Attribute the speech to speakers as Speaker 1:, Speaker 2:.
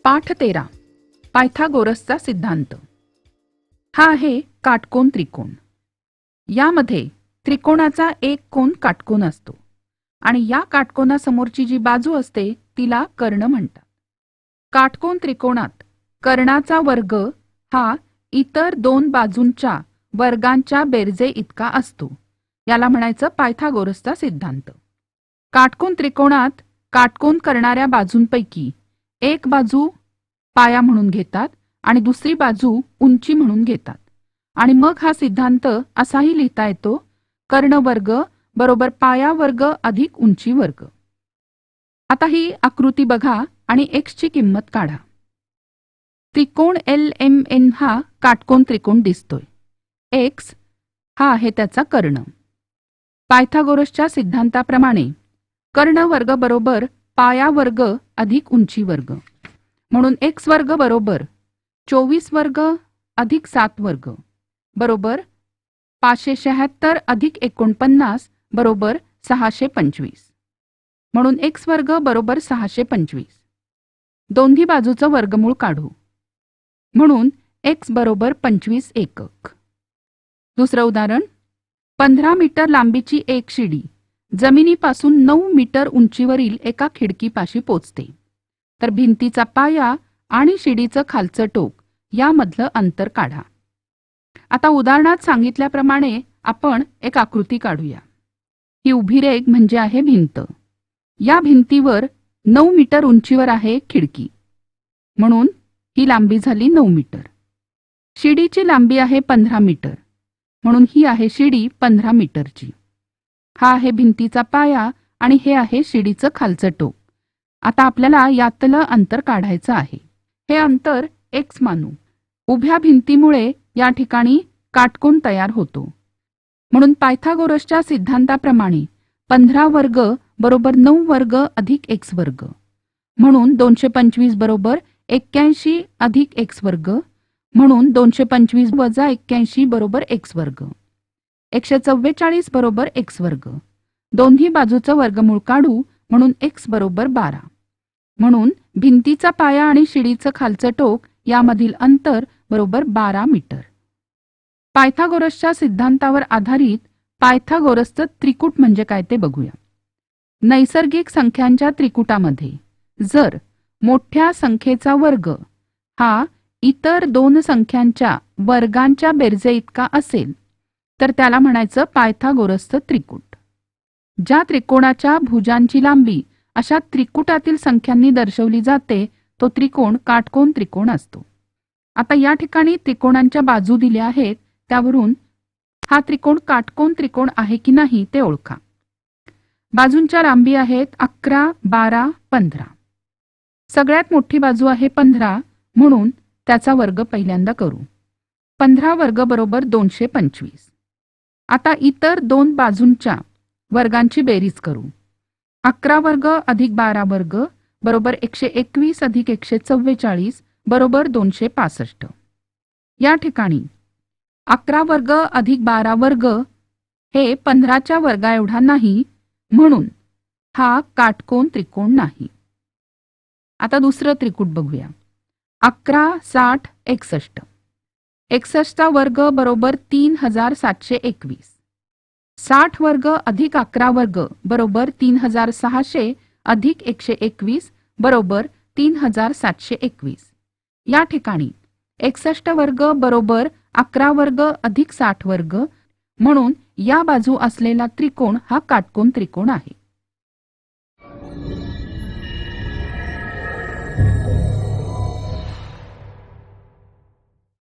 Speaker 1: पाठ 13 पायथागोरसचा सिद्धांत। हा आहे काटकोन त्रिकोण। यामध्ये त्रिकोणाचा एक कोन काटकोन असतो आणि या काटकोनासमोरची जी बाजू असते तिला कर्ण म्हणतात। काटकोन त्रिकोणात कर्णाचा वर्ग हा इतर दोन बाजूंच्या वर्गांच्या बेरजे इतका असतो। याला म्हणायचं पायथागोरसचा सिद्धांत। काटकोन त्रिकोणात काटकोन करणाऱ्या बाजूंपैकी एक बाजू पाया म्हणून घेतात आणि दुसरी बाजू उंची म्हणून घेतात आणि मग हा सिद्धांत असाही लिहिता येतो, कर्ण वर्ग बरोबर पाया वर्ग अधिक उंची वर्ग। आता ही आकृती बघा आणि x ची किंमत काढा। त्रिकोण LMN हा काटकोन त्रिकोण दिसतोय। x हा आहे त्याचा कर्ण। पायथागोरसच्या सिद्धांताप्रमाणे कर्ण वर्ग बरोबर पाया वर्ग अधिक उंची वर्ग, म्हणून x वर्ग बरोबर 24 वर्ग अधिक 7 वर्ग बरोबर 576 अधिक 49 बरोबर 625, म्हणून x वर्ग बरोबर 625। दोन्ही बाजूचं वर्गमूळ काढू, म्हणून x बरोबर 25 एकक। दुसरं उदाहरण, 15 मीटर लांबीची एक शिडी जमिनीपासून 9 मीटर उंचीवरील एका खिडकीपाशी पोचते, तर भिंतीचा पाया आणि शिडीचं खालचं टोक यामधलं अंतर काढा। आता उदाहरणात सांगितल्याप्रमाणे आपण एक आकृती काढूया। ही उभी रेघ म्हणजे आहे भिंत। या भिंतीवर 9 मीटर उंचीवर आहे खिडकी, म्हणून ही लांबी झाली 9 मीटर। शिडीची लांबी आहे 15 मीटर, म्हणून ही आहे शिडी 15 मीटरची। हा आहे भिंतीचा पाया आणि हे आहे शिडीचं खालचं टोक। आता आपल्याला यातलं अंतर काढायचं आहे। हे अंतर x मानू। उभ्या भिंतीमुळे या ठिकाणी काटकोन तयार होतो, म्हणून पायथागोरसच्या सिद्धांताप्रमाणे 15 वर्ग बरोबर 9 वर्ग अधिक x वर्ग, म्हणून 225 बरोबर 81 अधिक x वर्ग, म्हणून 225 वजा 81 बरोबर x वर्ग। 144 बरोबर x वर्ग। दोन्ही बाजूचं वर्गमूळ काढू, म्हणून x बरोबर 12, म्हणून भिंतीचा पाया आणि शिडीचं खालचं टोक यामधील अंतर बरोबर 12 मीटर। पायथागोरसच्या सिद्धांतावर आधारित पायथागोरसचं त्रिकूट म्हणजे काय ते बघूया। नैसर्गिक संख्यांच्या त्रिकुटामध्ये जर मोठ्या संख्येचा वर्ग हा इतर दोन संख्यांच्या वर्गांच्या बेरजे इतका असेल तर त्याला म्हणायचं पायथागोरसचं त्रिकूट। ज्या त्रिकोणाच्या भुजांची लांबी अशा त्रिकुटातील संख्यांनी दर्शवली जाते तो त्रिकोण काटकोन त्रिकोण असतो। आता या ठिकाणी त्रिकोणांच्या बाजू दिल्या आहेत, त्यावरून हा त्रिकोण काटकोन त्रिकोण आहे की नाही ते ओळखा। बाजूंच्या लांबी आहेत 11, 12, 15। सगळ्यात मोठी बाजू आहे 15, म्हणून त्याचा वर्ग पहिल्यांदा करू। 15 वर्ग बरोबर 225। आता इतर दोन बाजूंच्या वर्गांची बेरीज करू। 11 वर्ग अधिक 12 वर्ग बरोबर 121 अधिक 144 बरोबर 265। या ठिकाणी 11 वर्ग अधिक 12 वर्ग हे 15च्या वर्गा एवढा नाही, म्हणून हा काटकोन त्रिकोण नाही। आता दुसरं त्रिकूट बघूया। 11, 60, 61। 61चा वर्ग बरोबर 3721। 60 वर्ग अधिक 11 वर्ग बरोबर 3600 अधिक 121 बरोबर 3721। या ठिकाणी 61 वर्ग बरोबर 11 वर्ग अधिक 60 वर्ग, म्हणून या बाजू असलेला त्रिकोण हा काटकोन त्रिकोण आहे।